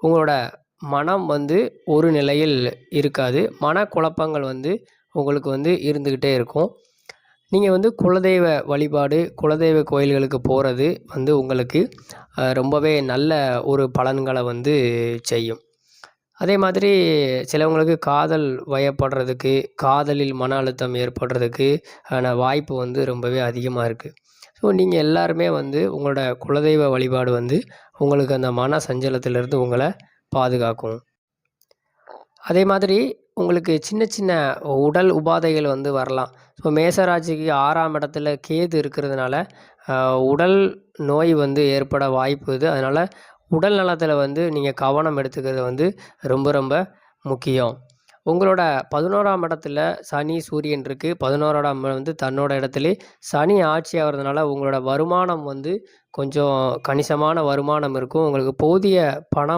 உங்களோட மனம் வந்து ஒரு நிலையில் இருக்காது. மனக்குழப்பங்கள் வந்து உங்களுக்கு வந்து இருந்துக்கிட்டே இருக்கும். நீங்க வந்து குலதெய்வ வழிபாடு, குலதெய்வ கோயில்களுக்கு போறது வந்து உங்களுக்கு ரொம்பவே நல்ல ஒரு பலன்கள வந்து செய்யும். அதே மாதிரி சிலவங்களுக்கு காதல் வயப்படுறதுக்கு, காதலில் மன அழுத்தம் ஏற்படுறதுக்கு ஆன வாய்ப்பு வந்து ரொம்பவே அதிகமா இருக்கு. ஸோ நீங்க எல்லாருமே வந்து உங்களோட குலதெய்வ வழிபாடு வந்து உங்களுக்கு அந்த மன சஞ்சலத்திலிருந்து உங்கள பாதுகாக்கும். அதே மாதிரி உங்களுக்கு சின்ன சின்ன உடல் உபாதைகள் வந்து வரலாம். ஸோ மேசராசிக்கு 6ஆம் இடத்துல கேது இருக்கிறதுனால, அ உடல் நோய் வந்து ஏற்பட வாய்ப்பு இது. அதனால உடல் நலத்தில வந்து நீங்க கவனம் எடுத்துக்கிறது வந்து ரொம்ப ரொம்ப முக்கியம். உங்களோட 11ஆம் இடத்துல சனி, சூரியன் இருக்கு. 11ஆம் இடம் வந்து தன்னோட இடத்திலே சனி ஆட்சி ஆகுறதுனால உங்களோட வருமானம் வந்து கொஞ்சம் கணிசமான வருமானம் இருக்கும். உங்களுக்கு போதிய பண